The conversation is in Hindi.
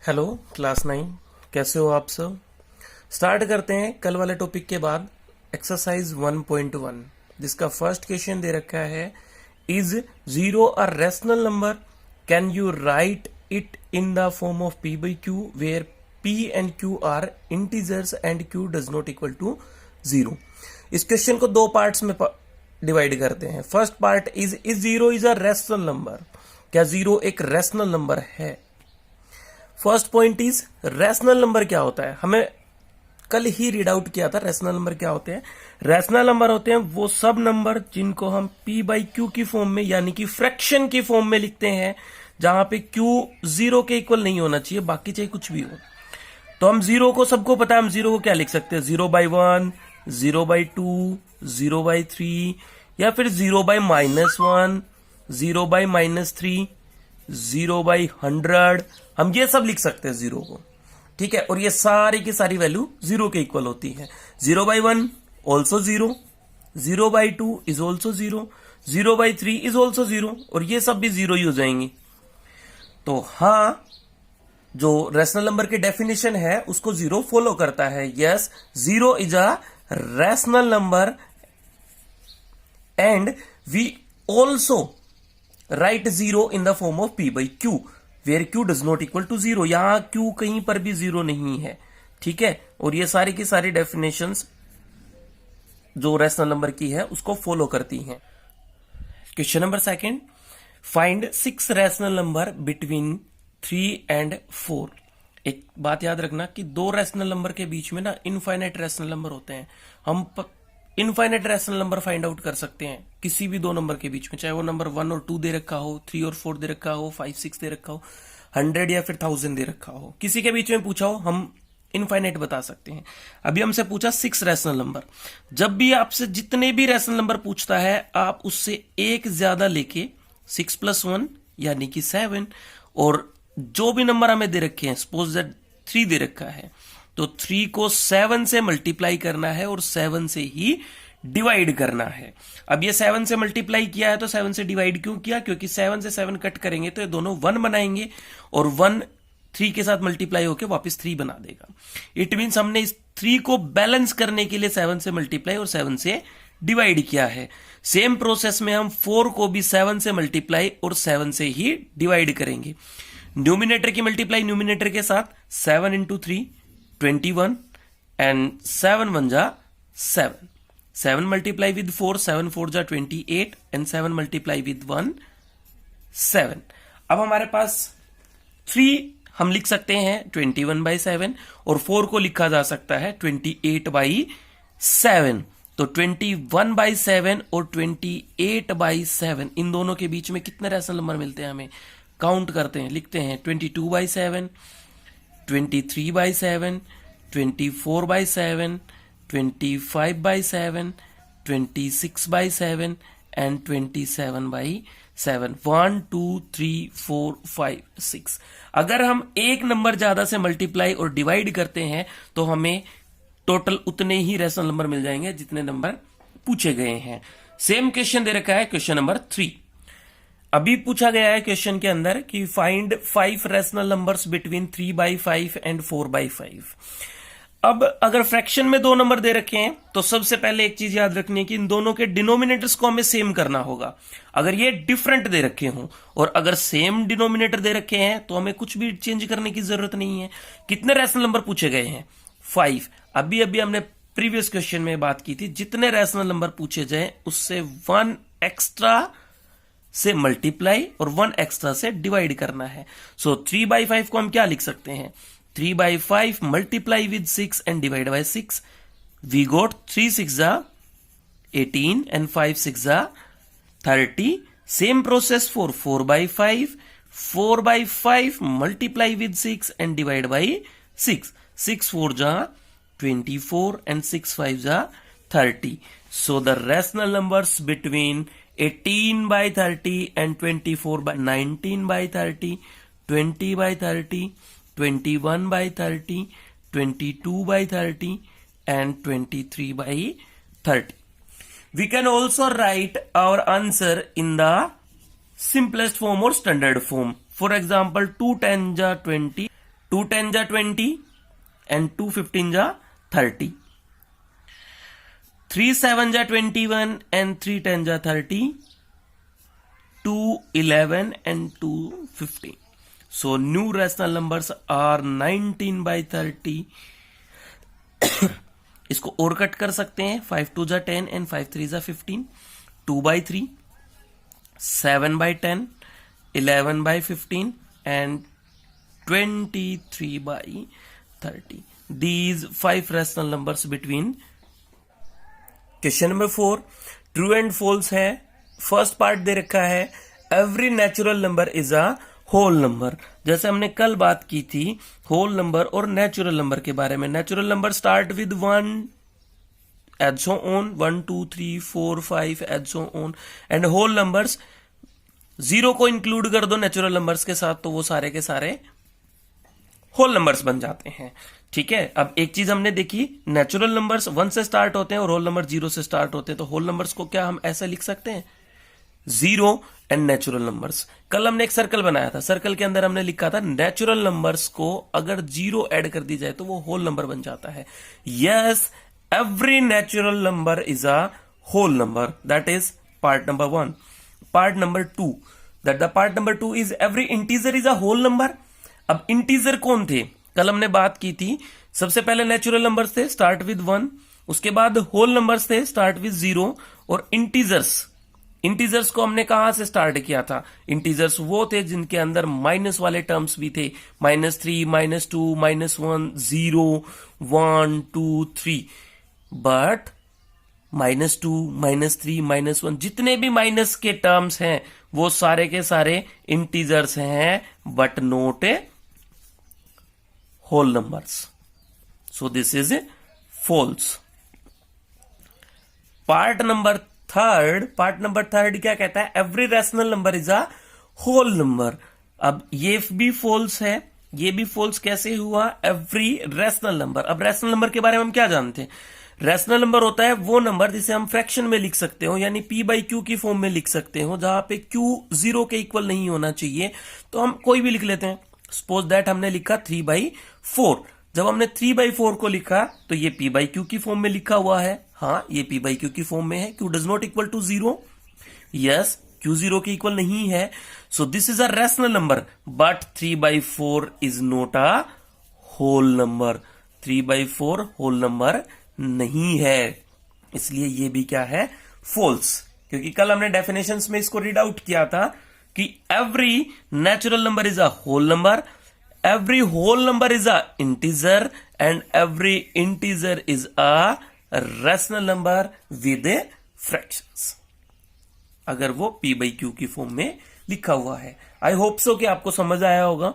हेलो क्लास 9, कैसे हो आप सब। स्टार्ट करते हैं कल वाले टॉपिक के बाद एक्सरसाइज 1.1 जिसका फर्स्ट क्वेश्चन दे रखा है, is zero a rational number, can you write it in the form of p by q where p and q are integers and q does not equal to zero. इस क्वेश्चन को दो पार्ट्स में डिवाइड करते हैं। First part is zero is a rational number, क्या जीरो एक रैशनल नंबर है। First point is rational number क्या होता है, हमें कल ही रीड आउट किया था। रैशनल नंबर क्या होते हैं? रैशनल नंबर होते हैं वो सब नंबर जिनको हम p by q की फॉर्म में यानी कि फ्रैक्शन की फॉर्म में लिखते हैं, जहां पे q जीरो के इक्वल नहीं होना चाहिए, बाकी चाहे कुछ भी हो। तो हम जीरो को, सबको पता है हम जीरो को क्या लिख सकते हैं, 0/1, 0/2, 0/3 या फिर 0/-1, 0/-3, 0/100, हम ये सब लिख सकते हैं जीरो को। ठीक है, और ये सारी की सारी वैल्यू जीरो के इक्वल होती है। 0/1 also zero, 0/2 is also zero, 0/3 is also zero, और ये सब भी जीरो ही हो जाएंगे। तो हाँ, जो रैशनल नंबर की डेफिनेशन है उसको जीरो फॉलो करता है। Yes, zero is a rational number and we also write zero in the form of p by q where q does not equal to zero. यहां q कहीं पर भी जीरो नहीं है। ठीक है, और ये सारी की सारी डेफिनेशंस जो रैशनल नंबर की है उसको फॉलो करती हैं। Question number second, find 6 rational number between 3 and 4। एक बात याद रखना कि दो रैशनल नंबर के बीच में ना इनफाइनाइट रैशनल नंबर होते हैं। हम infinite rational number find out कर सकते हैं किसी भी दो नंबर के बीच में, चाहे वो नंबर 1 और 2 दे रखा हो, 3 और 4 दे रखा हो, 5 6 दे रखा हो, 100 या फिर 1000 दे रखा हो, किसी के बीच में पूछा हो, हम इनफाइनाइट बता सकते हैं। अभी हमसे पूछा 6 रैशनल नंबर। जब भी आपसे जितने भी रैशनल नंबर पूछता है, आप उससे एक ज्यादा लेके 6 + 1 यानी कि 7, और जो भी नंबर हमें दे रखे हैं, सपोज दैट 3 दे रखा है, तो 3 को 7 से मल्टीप्लाई करना है और 7 से ही डिवाइड करना है। अब ये 7 से मल्टीप्लाई किया है तो 7 से डिवाइड क्यों किया? क्योंकि 7 से 7 कट करेंगे तो ये दोनों 1 बनाएंगे, और 1 3 के साथ मल्टीप्लाई होकर वापस 3 बना देगा। इट मीन्स हमने इस 3 को बैलेंस करने के लिए 7 से मल्टीप्लाई और 7 से डिवाइड किया है। सेम प्रोसेस में हम 4 को भी 7 से मल्टीप्लाई और 7 से ही डिवाइड करेंगे। न्यूमिनेटर की मल्टीप्लाई न्यूमिनेटर के साथ 7 × 3 21 एंड 7 1 जा 7, 7 मल्टीप्लाई विद 4, 7 4 जा 28 एंड 7 मल्टीप्लाई विद 1 7। अब हमारे पास 3 हम लिख सकते हैं 21/7 और 4 को लिखा जा सकता है 28/7। तो 21/7 और 28/7 इन दोनों के बीच में कितने रैशनल नंबर मिलते हैं हमें? काउंट करते हैं, लिखते हैं 22/7, 23/7, 24/7, 25/7, 26/7 एंड 27/7। 1 2 3 4 5 6। अगर हम एक नंबर ज्यादा से मल्टीप्लाई और डिवाइड करते हैं तो हमें टोटल उतने ही रैशनल नंबर मिल जाएंगे जितने नंबर पूछे गए हैं। सेम क्वेश्चन दे रखा है क्वेश्चन नंबर 3। अभी पूछा गया है क्वेश्चन के अंदर कि find 5 rational numbers between 3/5 and 4/5। अब अगर फ्रैक्शन में दो नंबर दे रखे हैं तो सबसे पहले एक चीज याद रखनी है कि इन दोनों के डिनोमिनेटर्स को हमें सेम करना होगा। अगर ये डिफरेंट दे रखे हों और अगर सेम डिनोमिनेटर दे रखे हैं तो हमें कुछ भी चेंज करने की जरूरत नहीं है। कितने रैशनल नंबर पूछे गए हैं? 5। अभी हमने प्रीवियस क्वेश्चन में बात की थी, जितने रैशनल नंबर पूछे जाए उससे 1 एक्स्ट्रा से मल्टीप्लाई और 1 एक्स्ट्रा से डिवाइड करना है। सो 3/5 को हम क्या लिख सकते हैं? 3/5 multiply with 6 and divide by 6। We got 3 6 जा 18 एंड 5 6 जा 30। Same process for 4/5, 4/5 multiply with 6 and divide by 6। 6 4 जा 24 and 6 5 जा 30. So the rational numbers between 18/30 and 24/19/30, 20/30, 21/30, 22/30 and 23/30. We can also write our answer in the simplest form or standard form. For example, 2 10 ja 20, 2 10 जा 20 and 2 15 जा 30, 3 7 जा 21 and 3 10 जा 30, 2 11 and 2 15. So new rational numbers are 19 by 30. इसको और कट कर सकते हैं, 5 2 जा 10 and 5 3 जा 15, 2 by 3, 7 by 10, 11 by 15 and 23 by 30. These 5 rational numbers between. Question number 4, true and false है. फर्स्ट पार्ट दे रखा है every natural number is a whole number. जैसे हमने कल बात की थी होल नंबर और नेचुरल नंबर के बारे में. Natural number start with 1 as so on, 1 2 3 4 5 as so on. And whole numbers 0 को इंक्लूड कर दो नेचुरल नंबर्स के साथ तो वो सारे के सारे होल नंबर्स बन जाते हैं. ठीक है, अब एक चीज हमने देखी, नेचुरल नंबर्स 1 से स्टार्ट होते हैं और होल नंबर 0 से स्टार्ट होते हैं. तो होल नंबर्स को क्या हम ऐसा लिख सकते हैं, 0 एंड नेचुरल नंबर्स. कल हमने एक सर्कल बनाया था, सर्कल के अंदर हमने लिखा था नेचुरल नंबर्स को अगर 0 ऐड कर दी जाए तो वो होल नंबर बन जाता है. Yes, every natural number is a whole number. That is part number 1. Part number 2, that the part number 2 is every integer is a whole number. अब इंटीजर कौन थे, कल हमने बात की थी. सबसे पहले नेचुरल नंबर्स थे स्टार्ट विद 1, उसके बाद होल नंबर्स थे स्टार्ट विद 0 और इंटीजर्स को हमने कहां से स्टार्ट किया था. इंटीजर्स वो थे जिनके अंदर माइनस वाले टर्म्स भी थे, -3 -2 -1 0 1 2 3. बट -2 -3 -1 जितने भी माइनस के टर्म्स हैं वो सारे के सारे इंटीजर्स हैं but note whole numbers. So this is false. Part number third क्या कहता है, every rational number is a whole number. अब ये भी false है, ये भी false कैसे हुआ, every rational number. अब rational number के बारे में हम क्या जानते हैं, रैशनल नंबर होता है वो नंबर जिसे हम फ्रैक्शन में लिख सकते हो, यानी p बाई क्यू की फॉर्म में लिख सकते हो, जहां पे q 0 के इक्वल नहीं होना चाहिए तो हम कोई भी लिख लेते हैं. सपोज दैट हमने लिखा 3/4. जब हमने 3/4 को लिखा तो ये p बाई क्यू की फॉर्म में लिखा हुआ है. हाँ, ये p बाई क्यू की फॉर्म में है. q does not equal to 0. Yes, q 0 के इक्वल नहीं है. So this is a rational number but 3/4 is not a whole number. 3/4 whole number नहीं है, इसलिए ये भी क्या है, फॉल्स. क्योंकि कल हमने डेफिनेशंस में इसको रीड आउट किया था कि every natural number is a whole number, every whole number is a integer and every integer is a rational number with fractions, अगर वो p बाई क्यू की फॉर्म में लिखा हुआ है. आई होप सो कि आपको समझ आया होगा.